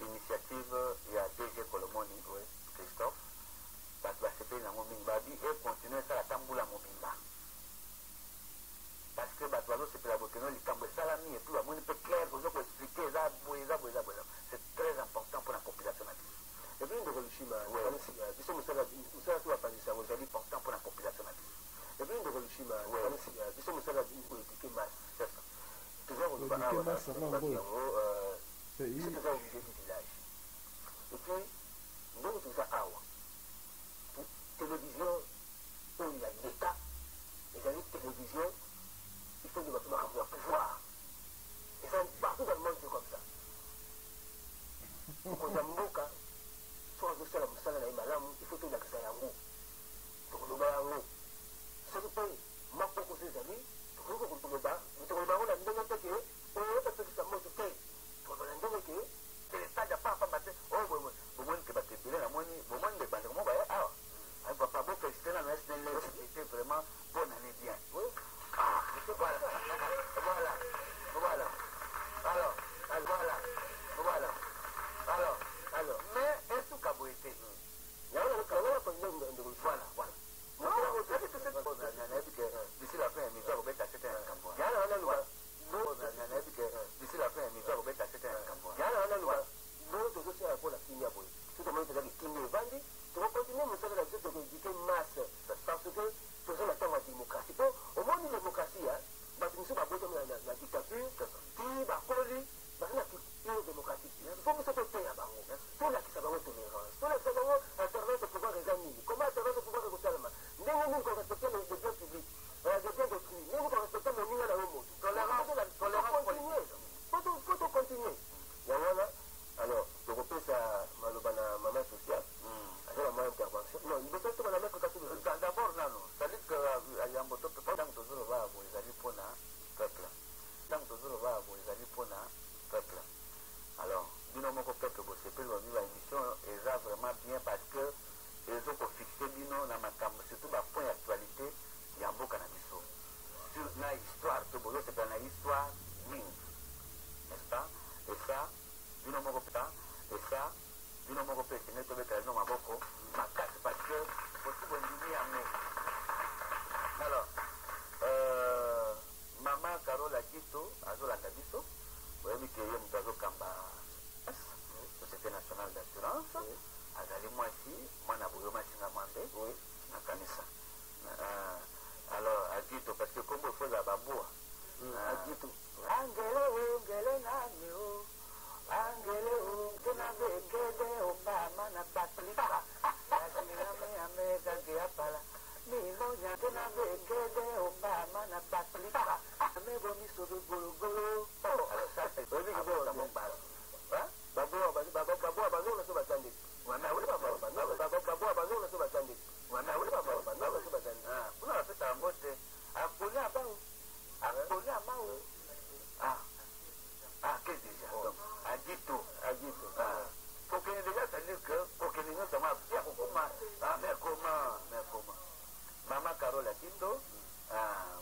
initiative ya DG Kolomoni Christophe bato basepeli nango mingi babi econtinue esala tambula mobimba parce que bato bazosepela bokeno likambo esalami epuis bamoni mpe clair koza koexplike eza boye eza boye eza boye c'est très important pour la population na biso epuis ndeko lushima biso mosala to bapanzisa yango ezali important pour la population na biso epuis ndeko lushima biso mosala koedike masse c'est ça toza koloba awa yango biso toza oblige du village epuis ndenge toza awa télévision oyo ya l'état ezali télévision il faut que bato bakamwa pouvoir et ça partout dans le monde c'est comme ça okonza mboka so azosala mosala na ye malamu il faut tolakisa yango tokoloba yango soki mpe mapoko so ezali tokoloba yango na ndenge te ke oyo epekisa moto te tokoloba na ndenge ke telestage apapamba te oyo bomoni ke bato ebele namoni bomoni nde bandeko mo baye awa papa beau féliciter la SNL, c'était vraiment bonne année bien. Oui. Ah, voilà. Alors. Mais est-ce que vous êtes voilà. D'ici la fin, il va être acheté un campo. D'ici la fin, il va être acheté un campo. Tu vas continuer à faire la chose de masse parce que tu as la démocratie. Au moins, la démocratie, nous sommes à la dictature, qui va coller dans la culture démocratique. Il faut que ça soit fait à Bango. Tout là qui s'appelle tolérance. Tout là qui s'appelle Internet de pouvoir examiner. Comment Internet de pouvoir examiner. Nous devons respecter les biens publics, les biens détruits. Nous devons respecter les lignes à la remote. Tolérance continue. Il faut continuer. Alors, je repose à Malobana, maman sociale. Non, il veut pas la mettre d'abord, non. C'est-à-dire que Yambo Top, pendant que tu vas vous les amis pour la peuple. Tant que tu vas vous les amis pour la peuple. Alors, Bino Moko Peuple, c'est plus la émission, et ça vraiment bien parce que ils ont fixé Bino dans ma cam, surtout ma point d'actualité, Yambo Canabiso. Sur la histoire, tout le c'est dans la histoire, oui. N'est-ce pas? Et ça, Bino Moko Peuple, et ça, Bino Moko Peuple, c'est notre raison à beaucoup. Ma casse parce que faut tout bondir à nous. Alors, maman Carole Akito, Azola Kabiso, vous voyez que je suis dans Kamba, Société nationale d'assurance, Azali Moissi, moi Naboyo Massinga Mwande, na Kanisa. Alors, Akito, parce que comme il faut la baboua, Akito, Angele Namio, Angele, Kenabe, Kede, Obama, na Patlika. Maman Carole Akindo,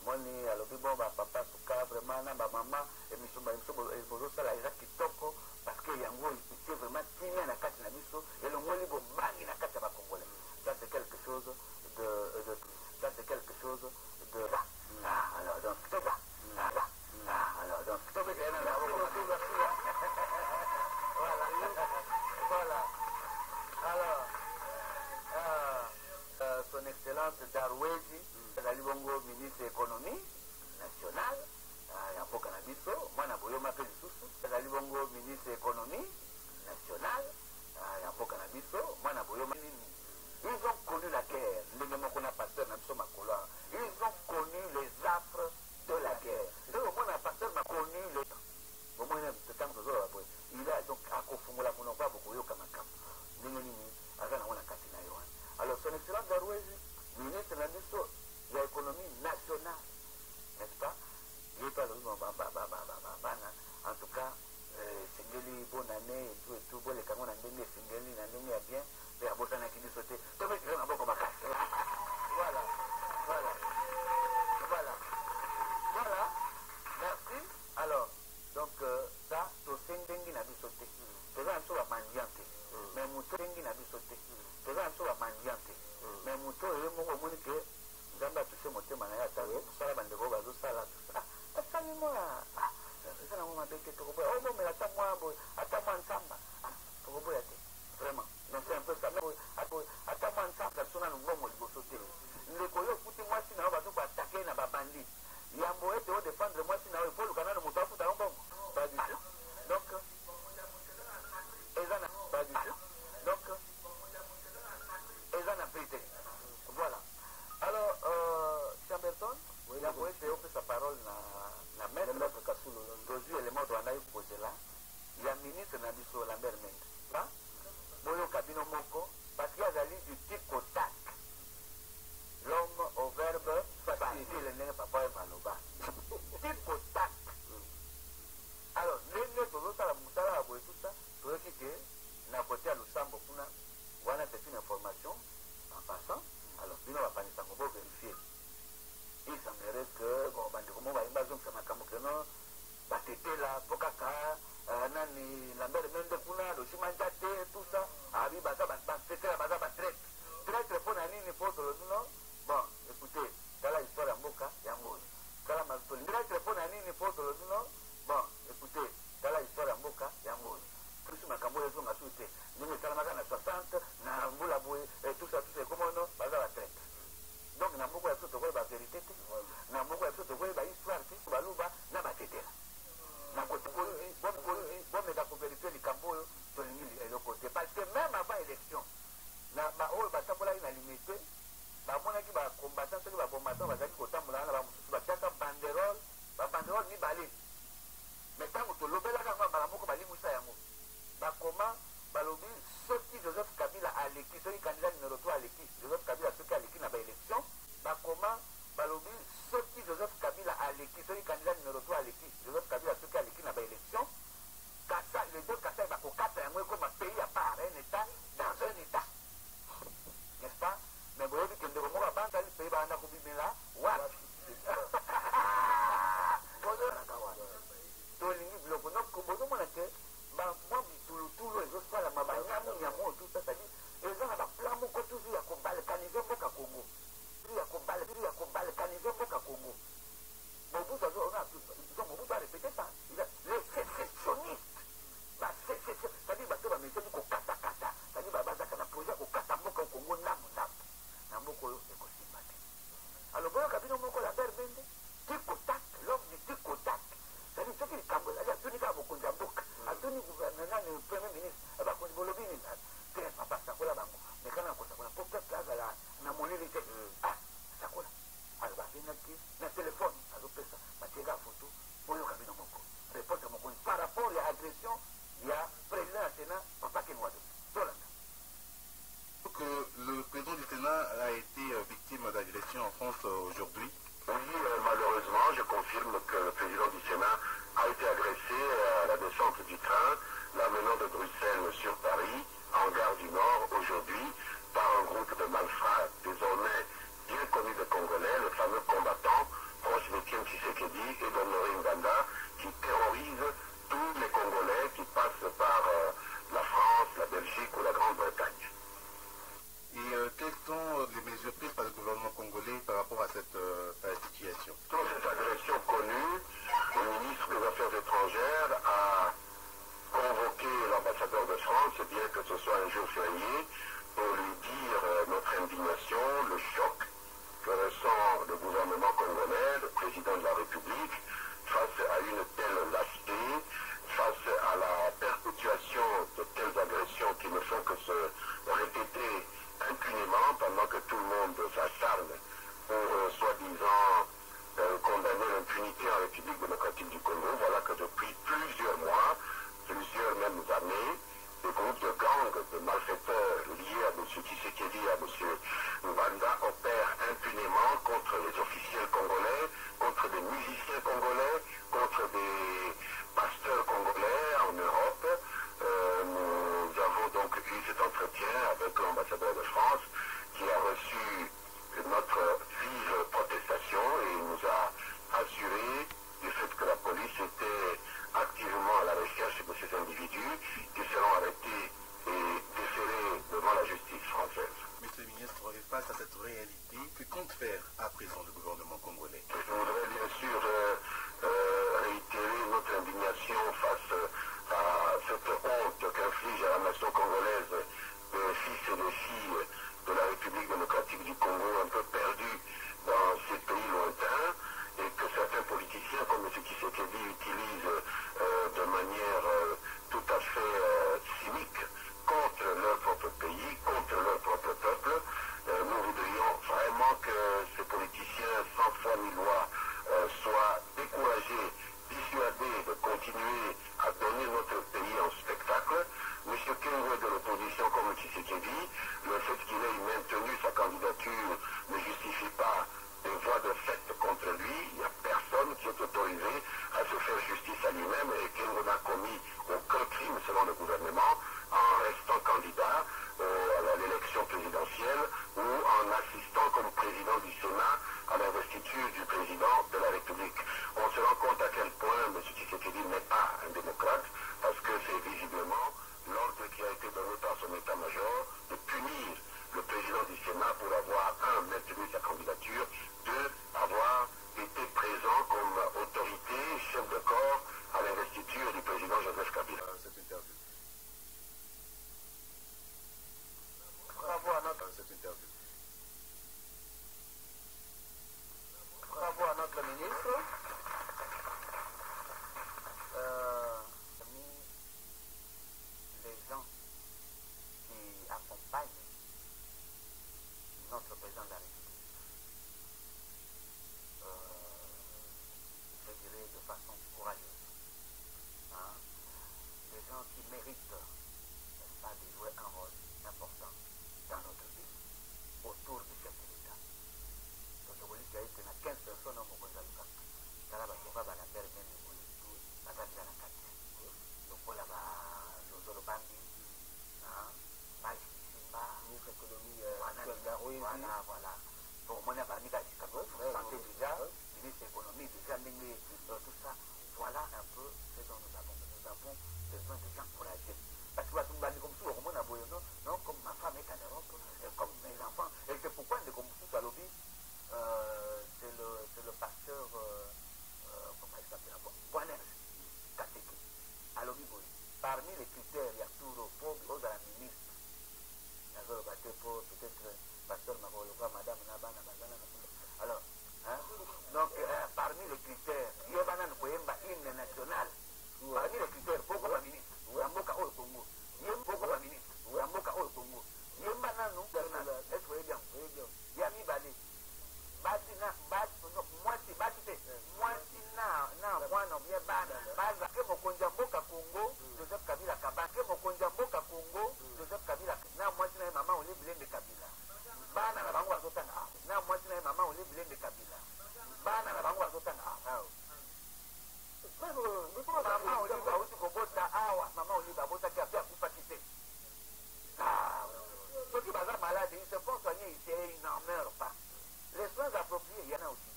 moni alobi bon papa suka vraiment na maman émission bozo sala eza kitoko parce que yango était vraiment timia na kati na biso et le moli bo bangi na kati ba congolais. Ça c'est quelque chose de ça c'est quelque chose de alors donc c'est ça. Alors donc c'est voilà. Alors son excellence Darwezi, Bongo ministre économie nationale, Yamboka Nabiso, moi Naboyo Mapé Lisusu, Bongo ministre économie nationale, Yamboka Nabiso, moi Naboyo Mapé. Ils ont connu la guerre, ils ont connu les affres de la guerre. Donc au moins un pasteur m'a connu le temps. Au moins il a donc à Kofumula pour ne pas beaucoup de Kamakam. Alors son excellence Darwezi, ministre de l'économie nationale, n'est-ce pas? Il n'est pas le en tout cas, Singeli, bonne année, et tout, bon, les Cameroun, Singeli, Nandemi, a bien, et à Bosana qui nous sautait. Voilà. Merci. Alors, donc, ça, tout ata mwa nsamba tokoboya te vraiment donc c'est un peu ça ata mwa nsamba biso nanu mbongo liboso te ndeko oyo okuti mwasi na yo bato koatake na babandi yambo ete odefendre mwasi na yo efoluka nano moto afuta yo mbongo pas du tout donc eza na pas du tout donc eza na prité voilà alors Chamberton yambo ete opesa parole na maître Kasulu tozwi élément toandaki kozela ya ministre na biso Lambert Mende boyoka bino moko parce que azali du type kotak l'homme au verbe facile ndenge papa oyo maloba type kotak alors ndenge tozosala mosala ya boye tusa toyoki ke na kote ya lusambo kuna wana c'est une information en passant alors bino bapanisango bovérifie il semblerait que bon bandeko mo bayemba azongisa makambo keno batetela mpo kaka nani Lambert Mende kuna losimanja te tout ça abi baza batetela baza batraite traite mpo na nini mpo tolobi no bon écoutez tala histoire ya mboka yango oyo tala mazitoli traite mpo na nini mpo tolobi no bon écoutez tala histoire ya mboka yango oyo plus makambo oyo ezonga su te ndenge esalamaka na 60 na mbula boye tout ça ekomono baza batraite donc na mboka ya biso tokoyeba vérité te na mboka ya biso tokoyeba histoire te baluba na batetela na kote bomeka koverifie likambo oyo tolingi eloko te parce que même avant élection na oyo batambolaki na limité bamonaki bacombattant soki babombattant bazalaki kotambola wana bamosusu batiaka banderole mibale mais ntango tolobelaka yango mbala moko balimwisa yango bakoma balobi soki Joseph Kabila aleki soki candidat numéro 3 aleki Joseph Kabila soki aleki na baélection bakoma balobi soki Joseph Kabila aleki soki candidat numéro 3 aleki Joseph Kabila soki aleki na baélection kasa les deux kasa bakokata yango ekoma pays à part un état dans un état n'est-ce pas mais boyebi ke ndeko moko abandali pays baanda kobimela wapi tolingi biloko donc bozomona ke bamwa bitulutulu ezosalama banyamunyamu oyo tout ça c'est-à-dire eza na baplan moko toujours ya kobalkanize mboka Congo ya kobalkanize mboka Congo Mobutu Mobutu a répété ça les sécessionnistes c'est-à-dire bato bameseki kokatakata c'est-à-dire babazaka na projet ya kokata mboka Congo ndambo na mboka oyo ekosimba te alors boyoka bino moko Lambert Mende tikotak l'homme du tikotak c'est-à-dire soki likambo ezali atuni kaka mokonzi ya mboka atuni nani premier ministre bakonzi bolobi nini te papa sakola bango mekana kosakola po peuple azala na moneli te sakola alors babengaki na telefone azopesa batieka foto boyoka bino moko réponse ya mokonzi par rapport ya agression ya président ya Sénat papa Kenwado tolanda. Le président du Sénat a été victime d'agression en France aujourd'hui. Oui, malheureusement, je confirme que le président du Sénat a été agressé à la descente du train, l'amenant de Bruxelles sur Paris, en gare du Nord, aujourd'hui, par un groupe de malfrats désormais bien connu des Congolais, le fameux combattant proche d'Étienne Tshisekedi et d'Honoré Nganda, qui terrorise tous les Congolais qui passent par la France, la Belgique ou la Grande-Bretagne. Et quelles sont les mesures prises par le gouvernement congolais par rapport à cette situation? Dans cette agression connue, le ministre des Affaires étrangères a convoqué l'ambassadeur de France, bien que ce soit un jour férié, pour lui dire notre indignation, le choc que ressent le gouvernement congolais, le président de la République, face à une telle lâcheté, face à la perpétuation de telles agressions qui ne font que se répéter impunément pendant que tout le monde s'acharne pour soi-disant condamner l'impunité en République démocratique du Congo. Voilà que depuis plusieurs mois, plusieurs mêmes années, des groupes de gangs, de malfaiteurs liés à M. Tshisekedi et à M. Mbanda opèrent impunément contre les officiels congolais, contre des musiciens congolais, contre des pasteurs congolais en Europe. Nous avons donc eu cet entretien avec l'ambassadeur de France qui a reçu notre vive protestation et nous a assuré du fait que la police était activement à la recherche notre président de la République, je dirais de façon courageuse, hein, des gens qui méritent, n'est-ce pas, de jouer un rôle important dans notre pays, autour du chef de l'État. Donc, vous voyez qu'il y a été 15 personnes au Mokonzaluka. Car là, on va la perdre même pour la date de la carte. Donc, voilà, le Bambi, ministre économie, voilà. Pour mon avenir, santé déjà, ministre économie déjà, tout ça. Voilà un peu ce dont nous avons. Nous avons besoin de gens courageux. Parce que comme tout le monde a besoin, non, comme ma femme est en Europe, comme mes enfants. Et c'est pourquoi, comme tout à l'objet, c'est le pasteur, comment il s'appelle, Boaner, Kateke, à l'objet. Parmi les critères, il y a tout le pauvre, aux la ministre. Peut-être pasteur Magoloka, madame Nabana, alors, hein? Donc, parmi les critères, il y a une nationale. Parmi les critères, pourquoi pas ministre? Yamboka au Congo. Pourquoi pas ministre? Yamboka au Congo. Yembana, nous, est-ce que vous voyez bien? Yami Bali. Batina, moitié, moitié, bien bana. Baza, que mon Konjamboka Congo, Joseph Kabila Kabak, que mon Konjamboka Congo, Joseph Kabila. Na moitié, maman, on est de Kabila. Bana, la bango, Azotanga. Na moitié, maman, on est de Kabila. Bana, la bango, Azotanga. Maman, on est de Kobota, Awa, maman, on est de Kobota, qui a fait à Koupakité. Ceux qui sont malades, ils se font soigner ici et ils n'en meurent pas. Les soins appropriés, il y en a aussi.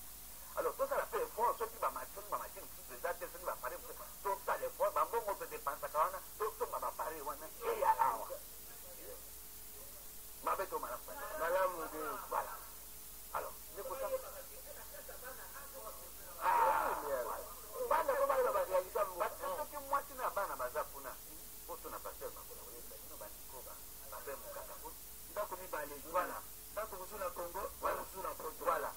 Alors, tout ça, la fait effort, ceux qui vont marcher, ceux qui vont parler, tout ça, l'effort, on peut dépenser, tout ça, va parler, et il y a Awa. Ma bête au malade. Voilà. Alors, n'écoutons pas. Voilà.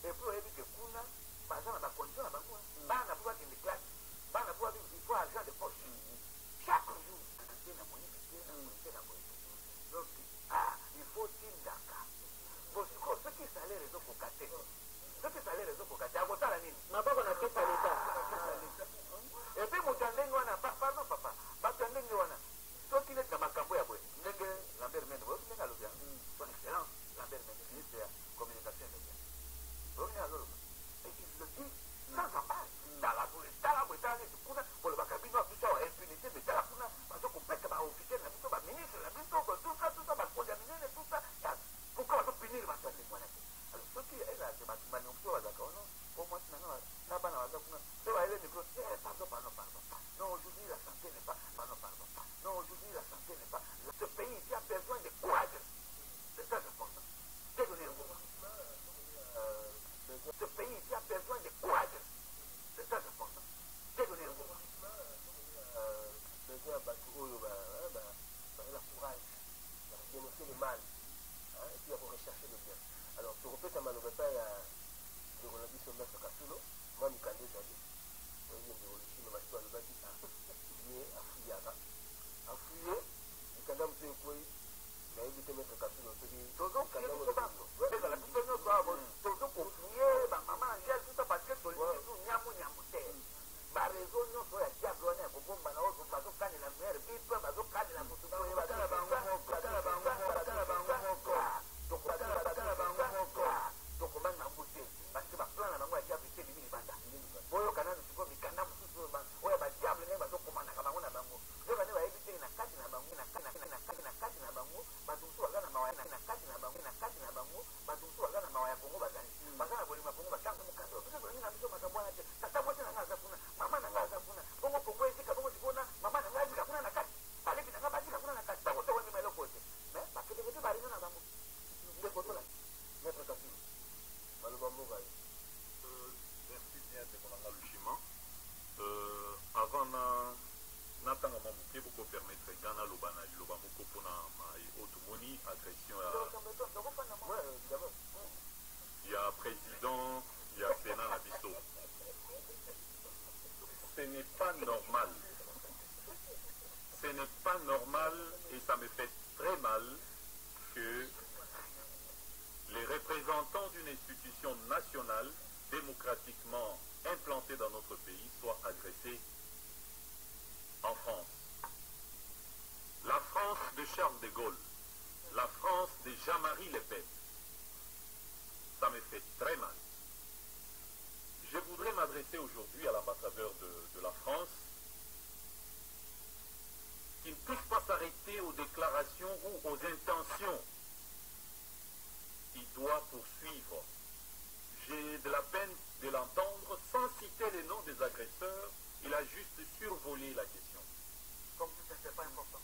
Et puis, il que Kuna, par exemple, la condition, il faut argent de poche. Chaque jour, donc, il faut Tindaka. Pour ceux qui sont les réseaux pour cater. Ceux qui sont les réseaux pour cater, à voter la mine. Ma papa n'a pas l'État. Et puis, Moutandeng, pardon, papa, Moutandeng, ceux qui sont dans ma cambo, Lambert Mende, vous venez à l'Obia. Son excellence, Lambert Mende, ministre de la communication et médias. Vous venez à l'Obia. Et il le dit sans embâche. Dans la boule, pour le Bakabino, tout ça, impunité, mais dans la Kuna, parce qu'on peut que officiel, la ministre, la ministre, tout ça, pour terminer, tout ça, pourquoi on peut punir ma soeur, alors, ceux qui est là, c'est ma manoption, pour moi, n'a pas la c'est vrai, le micro, pardon. Non, aujourd'hui, la santé n'est pas, pardon. Non, aujourd'hui, la santé n'est pas. Ce pays ici a besoin de courage. C'est très important. Qu'est-ce que ce pays ici a besoin de courage. C'est très important. Qu'est-ce que la courage, dénoncer le mal, et puis pour rechercher le bien. Alors, tu répètes à Malobata, il y a le Rolabis au maître Kasulo, moi, je suis allé. Oui, il y a une révolution, mais je suis allé à Fouillava. À Fouillé, le Kadam se quoi, il a évité maître Kasulo. Toujours fouiller tout ça. Toujours pour fouiller, maman, Angèle, tout ça, parce que tout le monde, nyamou, ma raison, nous, sur la diablonne, pour bon, bazo, canne la mer, bip, bazo, canne la moutou, il y a président, il y a Sénat Nabiso. Ce n'est pas normal. Ce n'est pas normal et ça me fait très mal que représentants d'une institution nationale démocratiquement implantée dans notre pays soient agressés en France. La France de Charles de Gaulle, la France de Jean-Marie Le Pen, ça me fait très mal. Je voudrais m'adresser aujourd'hui à l'ambassadeur de la France qui ne puisse pas s'arrêter aux déclarations ou aux intentions. Il doit poursuivre. J'ai de la peine de l'entendre sans citer les noms des agresseurs. Il a juste survolé la question. Comme si ce n'était pas important.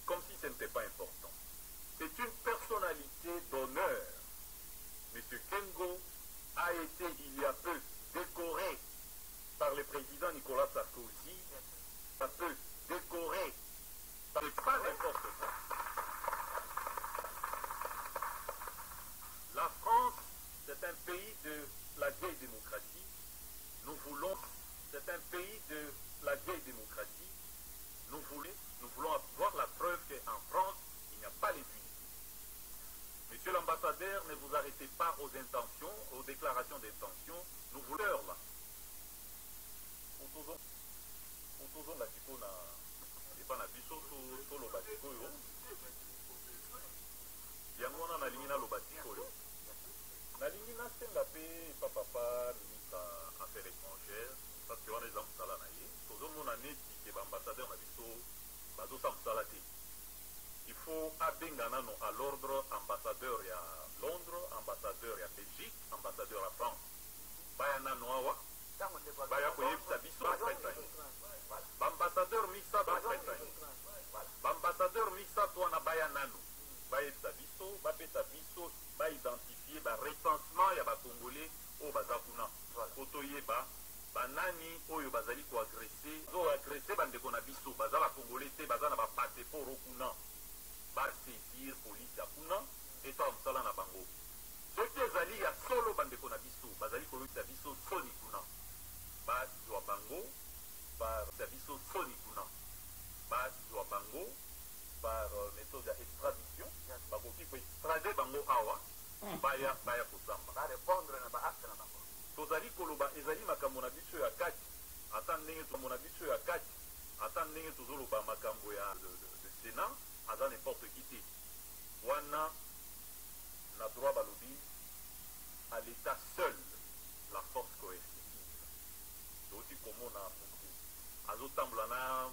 Comme si ce n'était pas important. C'est une personnalité d'honneur. M. Kengo a été il y a peu décoré par le président Nicolas Sarkozy, un peu décoré par le pas n'importe quoi. La France, c'est un pays de la vieille démocratie. Nous voulons, c'est un pays de la vieille démocratie. Nous voulons avoir la preuve qu'en France, il n'y a pas l'impunité. Monsieur l'ambassadeur, ne vous arrêtez pas aux intentions, aux déclarations d'intention. Nous voulons là. Autozon la kiko na epa na biso to lobatiko yo. Yango na nalingi na lobatiko yo. Nalingi na senga pe papa ministre affaires étrangères parce que wana eza mosala na ye. Tozomona neti ke baambassadeur na biso bazosa mosala te. Il faut abenga nano à l'ordre ambassadeur ya Londres, ambassadeur ya Belgique, ambassadeur ya France. Baya nano awa, baya koyebisa biso bafretani. Ambassadeur misa bafretani. Ambassadeur misa toana baya nano. Bayebisa biso, bapesa biso, ba identifier ba recensement ya ba Congolais o baza kuna. Otoyeba banani oyo bazali ko agresser, zo agresser bandeko na biso, baza ba Congolais te, baza na ba passeport kuna. Va saisir police ya kuna eta msala na bango. Soki ezali ya solo bandeko na biso, bazali koyebisa biso soni kuna. Bazwa bango par biso soni kuna. Bazwa bango par méthode ya extradition, bakoki ko extrader bango awa, baya kozamba. Ba répondre na ba acte na bango. Tozali koloba ezali makambo na biso ya kati. Ata ndenge tomo na biso ya kati. Ata ndenge tozoloba makambo ya de Sénat. Aza n'importe qui te. Wana na droit balobi à l'état seul la force coercitive. Doti komo na mutu. Azo tambla na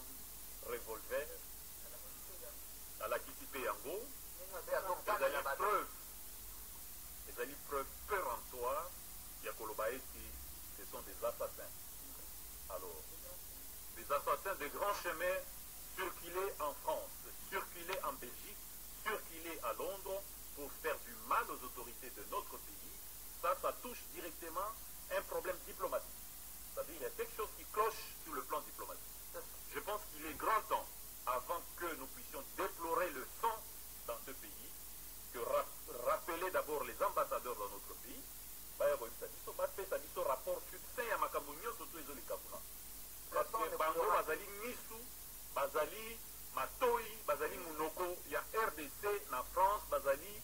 revolver. À la kitipe yango. Ezali preuve péremptoire ya koloba eti ce sont des assassins. Alors, des assassins de grands chemins circuler en France, circuler en Belgique, circuler à Londres pour faire du mal aux autorités de notre pays, ça touche directement un problème diplomatique. C'est-à-dire qu'il y a quelque chose qui cloche sur le plan diplomatique. Je pense qu'il est grand temps, avant que nous puissions déplorer le sang dans ce pays, que rappeler d'abord les ambassadeurs dans notre pays, rapport succès à Makamunyo, surtout les Olikabuna. Parce que Bango, Bazali Nisu, Bazali Matoi, Bazali Munoko, il y a RDC na France, Bazali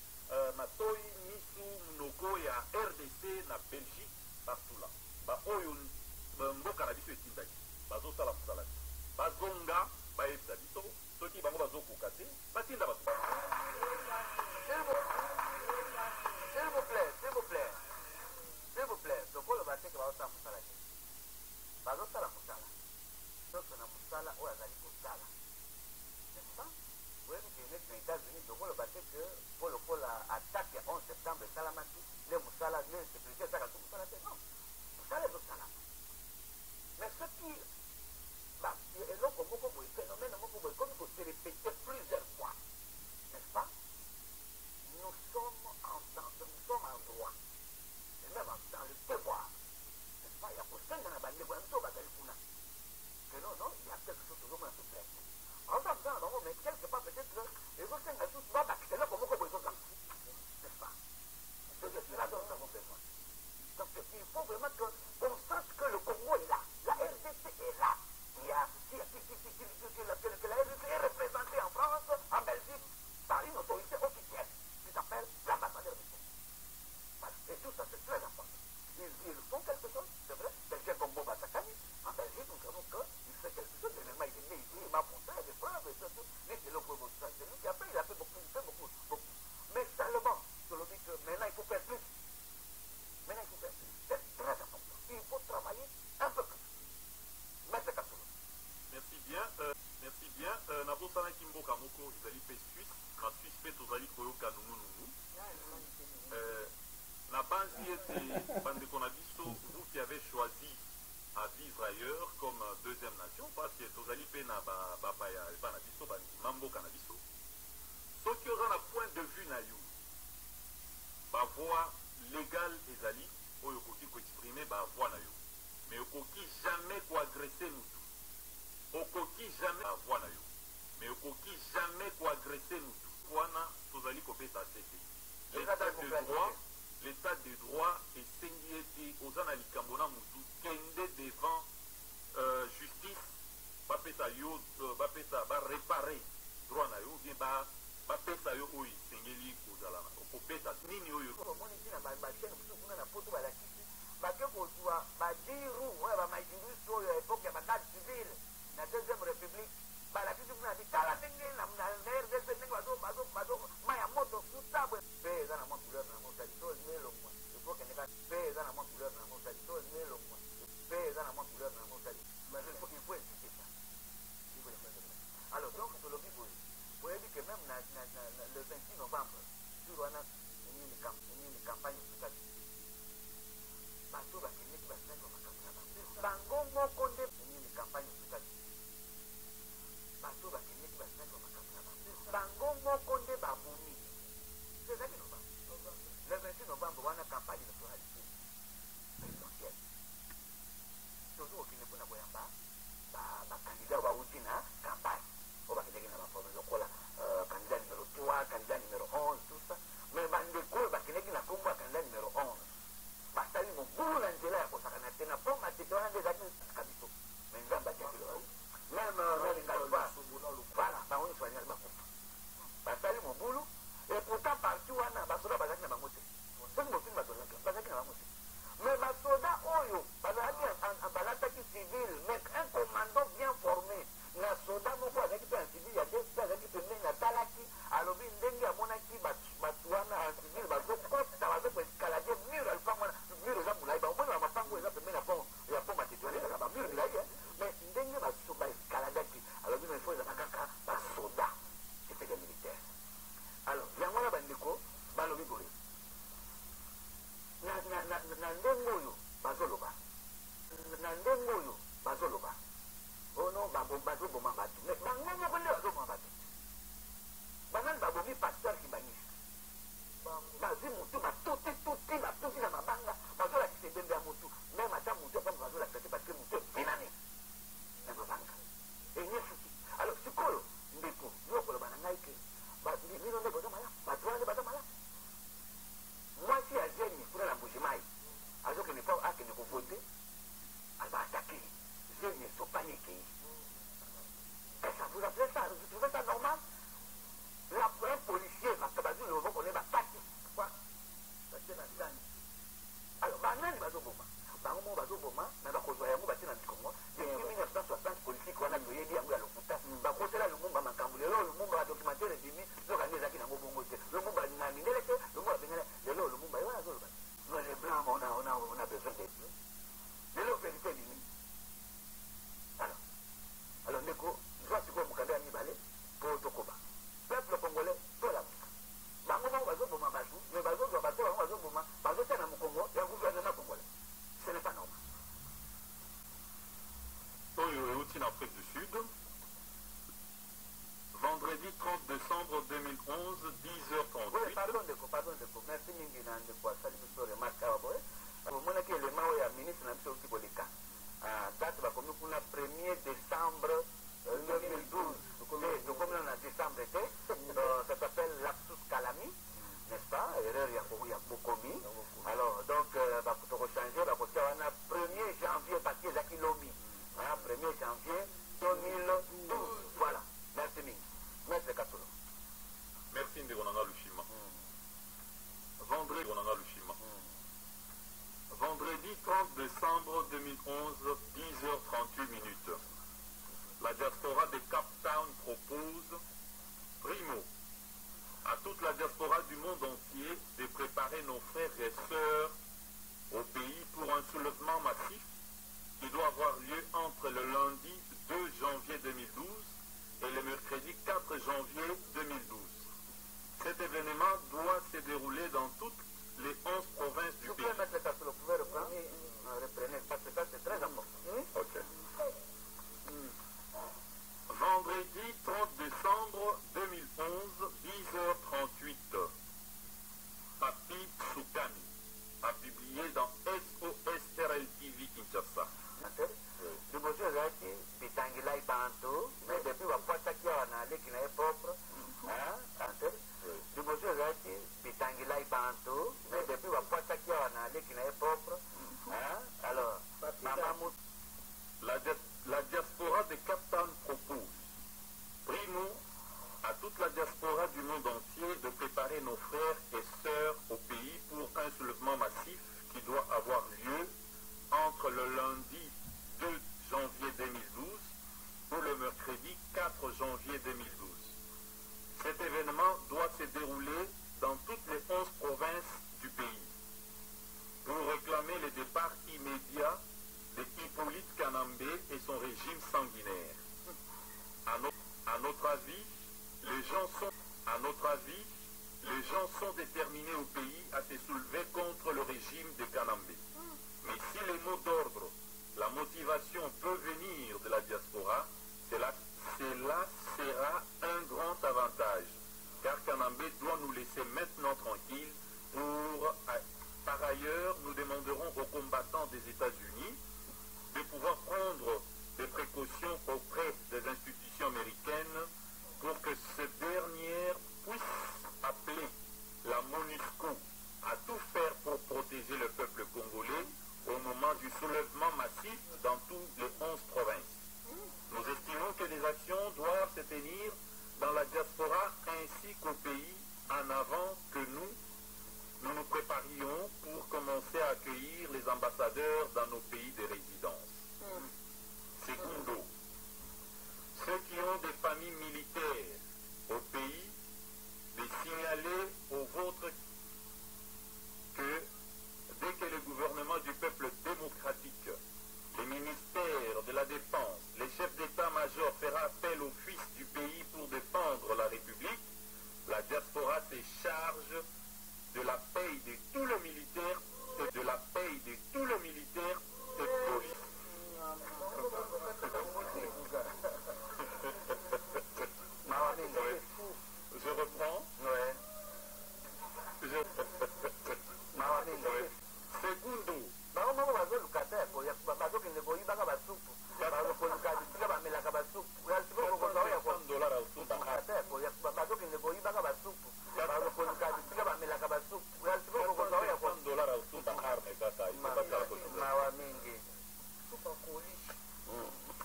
Matoi, Nisu, Munoko, il y a RDC na Belgique, partout là. Oyo Mboka na biso etindaki, bazo sala musalaki. Bazonga, baebisa biso, soki bango bazo kokate, batinda bato. S'il vous plaît, tokolo bateke baosala musala te. Bazosala musala. Soki na musala oyo azali kosala. N'est-ce pas? Oyebi ke neti na États-Unis tokolo bateke mpo lokola attaque ya 11 septembre esalamaki, le musala, le sécurité esaka tu musala te. Non. Musala ezosalama. Mais soki eloko moko boye, phénomène moko boye, C'est lui qui a fait, il a fait beaucoup, beaucoup. Mais seulement, je le dis que maintenant il faut faire plus. Maintenant il faut faire plus. C'est très important. Il faut travailler un peu plus. Maître Kassoulou. Merci bien. Nabosana Kimboka Moko, Izali P Suisse. Na Suisse P Tozali Koyoka Nunu. Na Banzi et Bandekonabiso, vous qui avez choisi à vivre ailleurs comme deuxième nation, parce que Tozali P na Babaya, Banabiso, Mambo Kanabiso. Ce qui aura un point de vue na you, ba voix légale Ezali, Oyokoki ko exprimer ba voix na you. Mais Okoki jamais ko agresser nous. Okoki jamais ba voix na you. Mais Okoki jamais ko agresser nous. Wana Tozali ko peta sete. L'état de droit est sengieti Ozana Likambona Moutou, kende devant justice, bapesa yo, bapesa ba réparer droit na yo, bien ba pesa yo oyi sengeli kozala na kopeta nini oyo omoni ntina bachaine mosusu kuna na poto balakisi bake kozwa badiru oyo bamajuriste oyo époque ya badate civile na deuxième république balakisi kuna bitala ndenge na rdc ndenge maya moto sutabwe mpe eza na mwa couleur na mosali to elongwa ifokendeka mpe eza na mwa couleur na mosali to elongwa mpe eza na mwa couleur na mosali il faut expliquer ça. Alors donc tolobi boye vous avez dit que même le 26 novembre, sur une campagne musicale, bateau va tenir qui va se mettre au Makasaba. Bangongo Konde, une campagne musicale. Bateau va tenir qui va se mettre au Makasaba. Bangongo Konde Baboumi. C'est ça qui nous va. Le 26 novembre, on a une campagne électorale présidentielle. Toujours au Kinepo Naboyamba, candidat va outil na campagne. On va dire qu'il y a un candidat numéro 3, candidat numéro 11, tout ça. Mais il y a un candidat numéro 11. Parce que mon boulot l'Angela, pour ça, on a une pomme à titre des amis Kabiso. Mais il y a un bâtiment. Même les Kalba, voilà, on est soigné à Bakouf. Parce que mon boulot, et pourtant, partout, on a Basoda Bazaki na Bamote. C'est mon film Bazaki na Bamote. Mais Basoda Oyo, un balataki civil, mais un commandant bien formé. Na soda moko azaki mpe civil ya te azaki pembeni na talaki alobi ndenge amonaki bato wana civil bazokota bazokoeskalade mur alipango wana mur eza molai baomoni bamapango eza pembeni ya poma tetwane ezaka bamur milai mais ndenge baeskaladaki alobi na ifo ezaka kaka basoda efede militaire. Alors yango wana bandeko balobi boye na ndenge oyo bazoloba oh non, bazo boma batu. Mais bango moko nde bazo boma batu. Banani babomi pasteur Kibanisi. Bazwi mutu batuti na mabanga. Bazo la kisebembe ya mutu. Même ata mutu apa bazo la kete parce que mutu venane na mabanga. Enye fuki. Alors sikoyo ndeko yokolo banangai ke. Bino nde bazo mala. Bazo nde bazo mala. Moi si azeni pour la Mbujimai. Azo que ne pas a que ne voter. Elle va attaquer. Je ne suis pas paniqué. Et ça vous appelez ça? Vous trouvez ça normal? Un policier va se baser le moment qu'on est battu. Quoi? Parce que la gagne. Alors, banane bazoboma. Bango bazoboma, mais bakozwa yango batina bikongo. Depuis 1960, policier qu'on a créé yango ya lokuta. Bakosela lumumba makambo. Lelo lumumba documentaire dimi, zokande ezaki nango bongo te. Lumumba na mindele te, lumumba bengele. Lelo lumumba yo azoloba. Nous les blancs, on a besoin d'être. Lelo vérité dimi. Alors, Neko, je vois ce que vous avez mis balai pour Tokoba. Peuple congolais, tout la musique. Bango bazo boma bazou, mais bazo doit bateau, bazo boma, bazo tena mu Congo, et un gouvernement congolais. Ce n'est pas normal. Oyo Eutin Afrique du Sud. Vendredi 30 décembre 2011, 10h38. Oui, pardon Deko. Merci Mingi Nandeko, salut monsieur remarquable. Vous montrez que le mao est ministre de la musique politique. Date va comme nous 1er décembre 2012. Donc comme on a décembre été, ça s'appelle Lapsus Calami, n'est-ce pas? Erreur Yabokomi. Alors donc va changer, va côté on a 1er janvier parce que Zaki Lomi. 1er janvier 2012. Voilà. Merci Ming. Maître Kassoulou. Merci Ndégonanga Lushima. Vendredi 30 décembre 2011, 10h38. La diaspora de Cap Town propose janvier 2012. Cet événement doit se dérouler dans toutes les 11 provinces du pays. Vous pouvez mettre le casque, vous pouvez reprendre. Reprenez, parce que ça c'est très important. Ok. Vendredi 30 décembre 2011, 10h38, Papi Soukani a publié dans SOS RLTV Kinshasa. Liboso ezalaki bitangilai bantu mais depuis bakwataki awa na leki na ye propre liboso ezalaki bitangilai bantu mais depuis bakwataki awa na leki na ye propre alors mama la diaspora de Cap Town propose, primo, à toute la diaspora du monde entier de préparer nos frères et sœurs au pays pour un soulèvement massif qui doit avoir lieu entre le lundi 2 janvier 2012 ou le mercredi 4 janvier 2012. Cet événement doit se dérouler dans toutes les 11 provinces du pays pour réclamer le départ immédiat de Hippolyte Kanambe et son régime sanguinaire. À notre avis, les gens sont déterminés au pays à se soulever contre le régime de Kanambe. Mais si les mots d'ordre, la motivation peut venir de la diaspora, cela sera un grand avantage, car Kanambe doit nous laisser maintenant tranquilles. Par ailleurs, nous demanderons aux combattants des États-Unis de pouvoir prendre des précautions auprès des institutions américaines pour que ces dernières puissent appeler la MONUSCO à tout faire pour protéger le peuple congolais au moment du soulèvement massif dans toutes les 11 provinces. Nous estimons que des actions doivent se tenir dans la diaspora ainsi qu'au pays en avant que nous nous préparions pour commencer à accueillir les ambassadeurs dans nos pays de résidence. Secondo, ceux qui ont des familles militaires au pays, de signaler aux vôtres que dès que le gouvernement du peuple démocratique, les ministères de la Défense, les chefs d'état-major fera appel aux fils du pays pour défendre la République, la diaspora se charge de la paye de tout le militaire et de la paye de tout le militaire et police. Je reprends.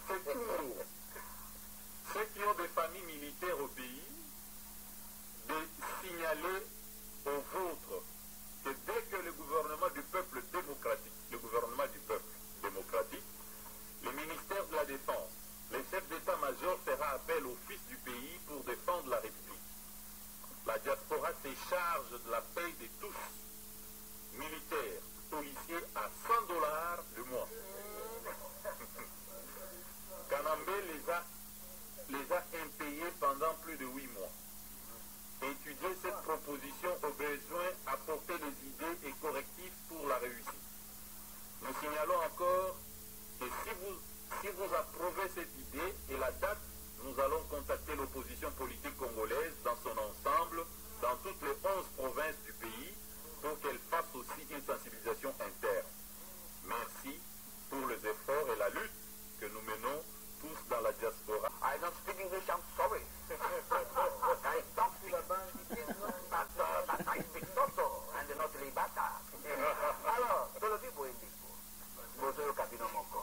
Segundo. Ceux qui ont des familles militaires au pays, de signaler aux vôtres que dès que le gouvernement du peuple démocratique, le ministère de la Défense, les chefs d'état-major fera appel aux fils du pays pour défendre la République. La diaspora se charge de la paye de tous, militaires, policiers à $100 le mois. Kanambe les a impayés pendant plus de 8 mois. Étudier cette proposition au besoin, apporter des idées et correctifs pour la réussite. Nous signalons encore que si vous approuvez cette idée et la date, nous allons contacter l'opposition politique congolaise dans son ensemble, dans toutes les 11 provinces du pays, pour qu'elle fasse aussi une sensibilisation interne. Merci pour les efforts et la lutte que nous menons tous dans la diaspora. I don't speak English, I'm sorry. I don't speak but I speak Toto and not Libata. Alors, Tolobi Boendiko, Bozo Kabino Moko.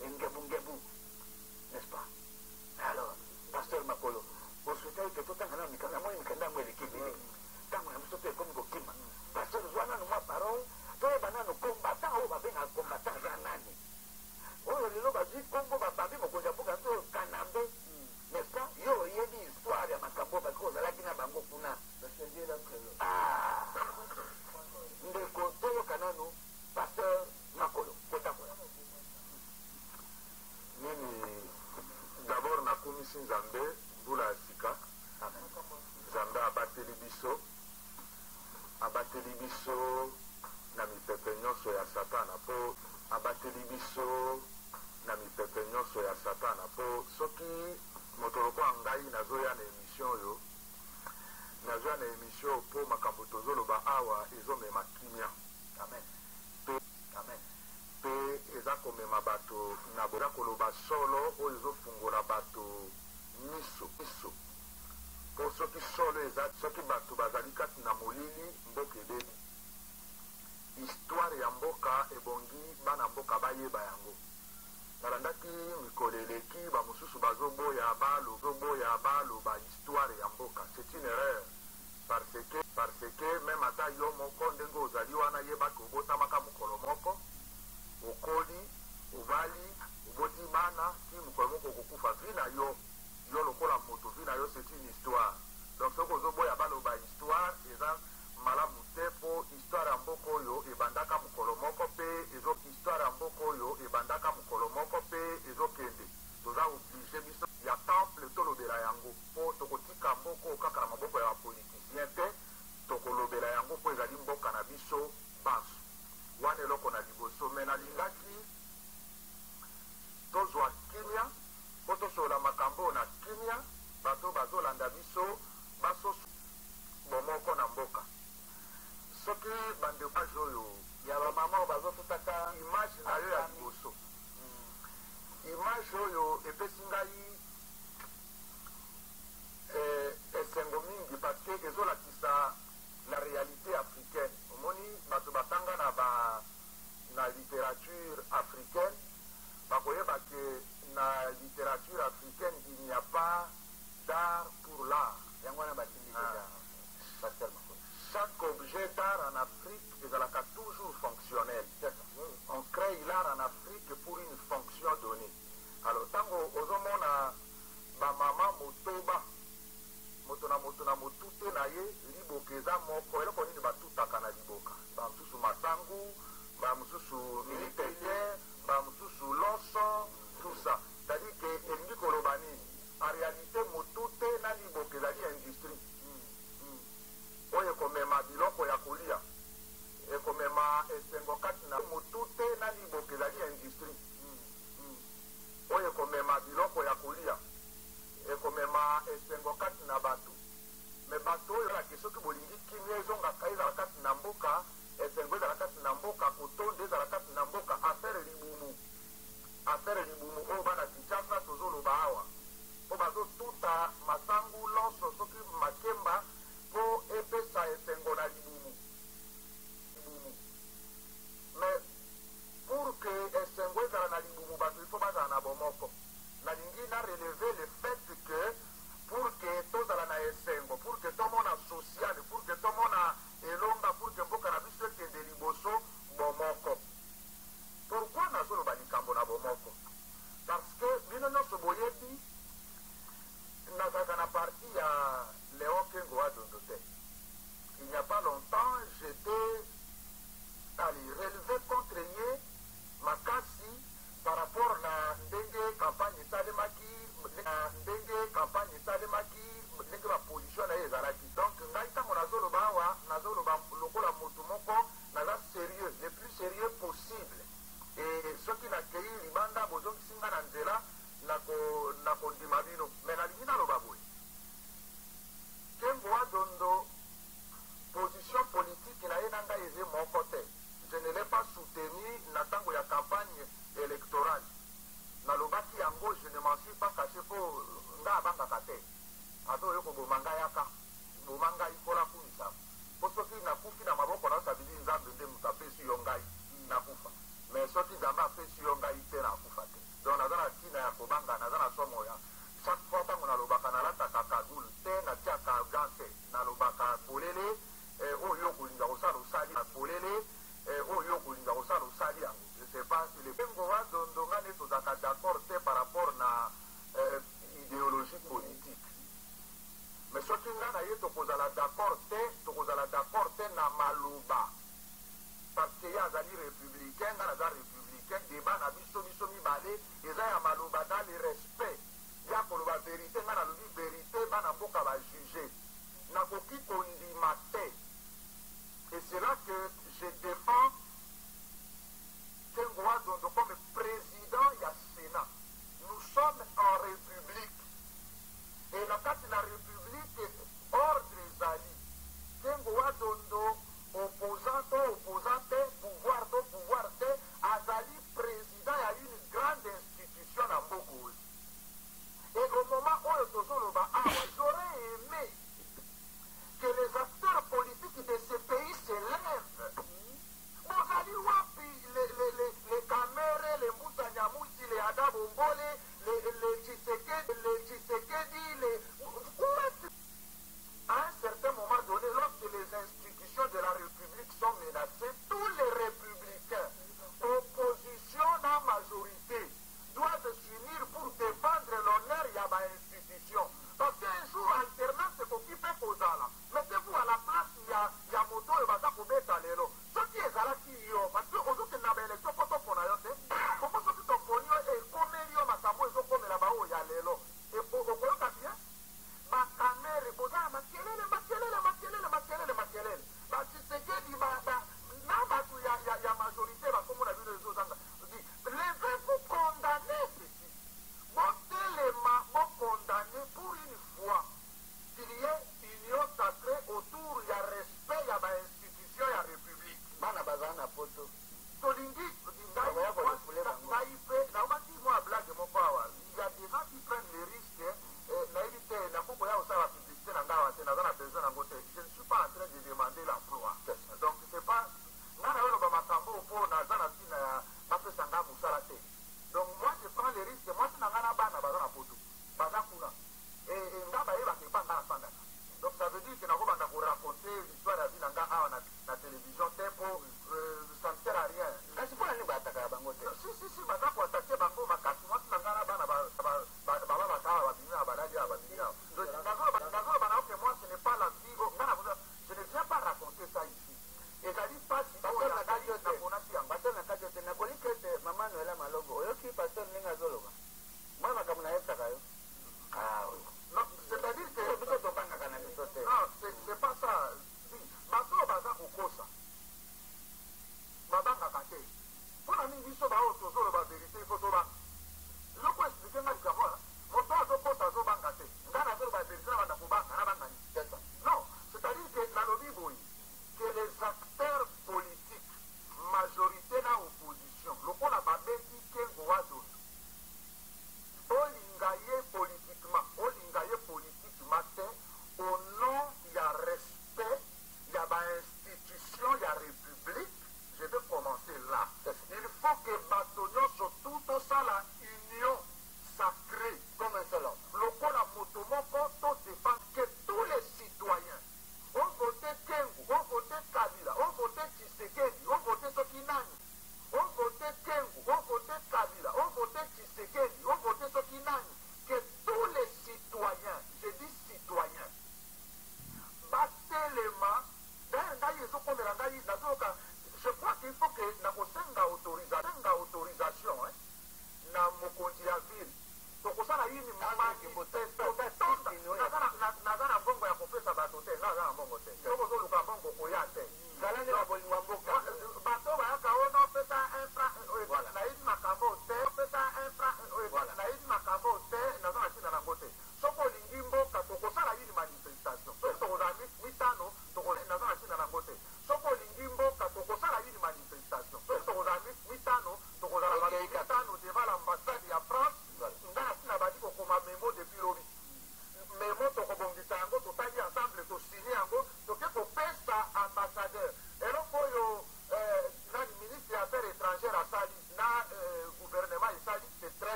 ngebu, n'est-ce pas? Alors, pasteur Makolo, au souhaitait que tout le temps, moi, l'équipe, tant que nous sommes comme Gokima, pasteur Zouana, nous ma parole, tous les bananes combattants, on va bien un combattant Zanani. Oh, le lot va dire, Congo va parler, mon Kojapo, Kanabé, n'est-ce pas? Yo, il y a une histoire, il y a ma cambo, parce qu'on a la Kina Bango Kuna. Ah, Ndeko, Toyo Kanano, pasteur Makolo, Kotamoya. Mimi d'abord nakumisi Nzambe mbula ya sika. Nzambe abateli biso na mipepe nyonso ya satana po abateli biso na mipepe nyonso ya satana po soki moto lokola ngai nazoya na émission oyo nazoya na émission po makambo tozoloba awa ezomema kimia. Amen. Amen. Pe eza komema bato na boza koloba solo oyo ezofungola bato miso po soki solo eza soki bato bazali kati na molili mboka ebebi histoire ya mboka ebongi bana mboka bayeba yango nalandaki mikolo eleki bamosusu bazoboya baloba histoire ya mboka. C'est une erreur parce que même ata yo moko ndenge ozali wana yebaki obotamaka mokolo moko okoli obali oboti bana ti mokolo moko okokufa vi na yo lokola moto vi na yo. C'est une histoire. Donc soki ozoboya baloba histoire eza malamu te po histoire ya mboka oyo ebandaka mokolo moko mpe histoire ya mboka oyo ebandaka mokolo moko mpe ezokende. Toza oblige biso ya temple tolobela yango po tokotika mboka kaka na maboko ya bapolitisien te tokolobela yango po ezali mboka na biso banso wana eloko na liboso. Me nalingaki tozwa kimia po tosolola makambo na kimia bato bazolanda biso basoso bomoko na mboka. Soki bandekage oyo ya bamama bazofutaka image na yo ya liboso image oyo epesi ngai esengo mingi parce que ezolakisa la réalité africaine. Omoni bato batanga na littérature africaine bakoyeba ke na littérature africaine il n'y a pas d'art pour l'art. yango wana batindi déjà pasteur Makolo. Chaque objet d'art en Afrique ezalaka toujours fonctionnel. On crée l'art en Afrique pour une fonction donnée. Alors tango ozomona bamama motoba moto na motute na ye liboka eza moko eloko nini batutaka na liboka bamosusu masangu bamosusu militaire bamosusu loso tout ça. C'est-à-dire que elingi koloba nini en réalité motute na liboka ezali industrie oyo ekomema biloko ya kolia ekomema esengo kati na motute na liboka ezali industrie oyo ekomema biloko ya kolia ekomema esengo kati na bato. Me bato oyo elaki soki bolingi kimia ezongaka ezala kati na mboka esengo ezala kati na mboka kotonde ezala kati na mboka affaire libumu oyo bana Kinshasa tozoloba awa po bazotuta masangu loso soki makemba po epesa esengo na libumu. Mais pour que esengo ezala na libumu bato ifo bazala na bomoko. Nalingi na relever le fait que pour que tozala na esengo pour que tomona social pour que tomona elonga pour que mboka na biso ekende liboso bomoko. Pourquoi nazoloba likambo na bomoko? Parce que bino nyonso boyebi nazalaka na parti ya Léon Kengo Adondote. Il n'y a pas longtemps, j'étais allé relever contre ye makasi par rapport na ndenge campagne esalemaki ndenge baposition na ye ezalaki. Donc ngai ntango nazoloba awa nazoloba lokola motu moko naza sérieux le plus sérieux possible. Et soki nakei libanda bozongisi nga na nzela nakondima bino. Me nalingi naloba boye Kengo Adondo position politique na ye na ngai eze moko te. Je ne l'ai pas soutenu na ntango ya campagne électorale. Nalobaki yango je ne m'en suis pas caché po nga abangaka te. Ato oyo koboma ngai yaka boma ngai kola kumisa po soki nakufi na maboko nasabili nzambe nde moto apesi yo ngai nakufa. Mais soki nzambe apesi yo ngai te nakufa te. Bengo wa dondongane tozaka d'accord te par rapport na idéologie politique. Mais soki nga na ye tokozala d'accord te na maloba. Parce que ya azali républicain, nga naza républicain, débat na biso mibale, eza ya maloba dans le respect. Ya koloba vérité, nga nalobi vérité, bana mboka ba juger. Nakoki kondima te. Et c'est là que je défends Kengo Dondo comme président du Sénat. Nous sommes en république. Et la carte de la république, ordre Zali. Kengo Dondo, opposant, pouvoir, Azali, président, il y a une grande institution à Mboko. Et au moment où j'aurais aimé que les acteurs politiques de ce pays se lèvent. Bozali wapi les caméras, les Moussa Nyamouti, les Ada Bombole, les Tshisekedi, à un certain moment donné, lorsque les institutions de la République sont menacées, tous les républicains, opposition dans majorité, doivent s'unir pour défendre l'honneur de l'institution. Parce qu'un jour, alternance est occupé Kozala. Mettez-vous à la place, il y a moto et bata kobeta lelo. Ce qui est là qui yo, parce que aujourd'hui, on a une élection pour ton ponayote. Comment ça, ton ponyo et comme yo, masamo, ils ont comme là-bas où il y a lelo. Et pour vous, vous avez bien? Ma caméra, vous avez makelele. Bah, tu sais que, il y a majorité, comme on a vu les autres. Levez-vous condamner ceci. Votez condamner pour une fois qu'il y ait union sacrée autour, il y a respect, il y a institution, il y a république. Bana bazana poto. Tolingi, moi blague mon power. Il y a des gens qui prennent les risques. Je ne suis pas en train de demander l'emploi. Donc c'est pas. Donc moi je prends les risques. Moi c'est Nangana Bana Bazana Poto. Bazakuna. Et Ngaba Eva qui n'est pas dans la fanda. Donc ça veut dire que nous avons raconté l'histoire de la vie dans la télévision. Ça ne sert à rien. Si, Bazako attaqué Bango Makasi. Moi c'est Nangana Bana Baba Bakara moi ce n'est pas la vie. Je ne viens pas raconter ça ici. Et ça dit pas si on a non, c'est-à-dire que non, c'est pas ça. Bato baza kokosa. Babanga kate. Pour la mingi so ba oto ba vérité photo ba. Je peux expliquer nga dikamo. Moto azo kosa zo banga te. Ngana zo ba vérité na ko ba na banga ni. Non, c'est-à-dire que la lobby boy que les acteurs politiques majorité na opposition, le qu'on a babeti Kengo Dondo.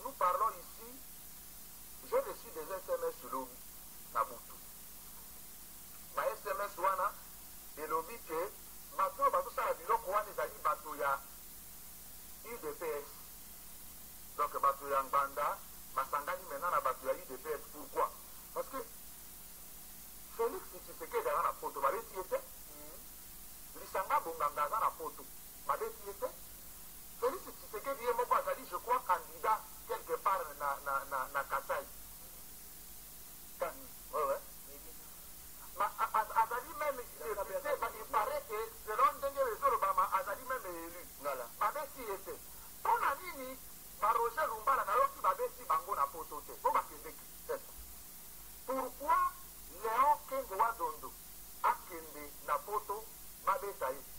nous parlons ici, j'ai reçu des SMS sur Nabutu. Ma SMS wana, et l'obi que, bateau, bateau, ça a dit, donc, on a des alliés, bateau, ya UDPS. Donc, bateau, ya Mbanda, Masangani, maintenant, na bateau, ya UDPS. Pourquoi? Parce que, Félix Tshisekedi dans la photo, bah, il était. Lisanga Bonganga dans la photo, bah, il était. Félix Tshisekedi est mon bazali, je crois, candidat quelque part na Kassai. Ouais. Azali même, il paraît que selon Dengue Rezorobama, Azali même est élu. Babesi était. On a dit, Roger Lumbala, qui Babesi Bango na photo. Pourquoi Léon Kengoa Dondo a Kende na photo Babesi?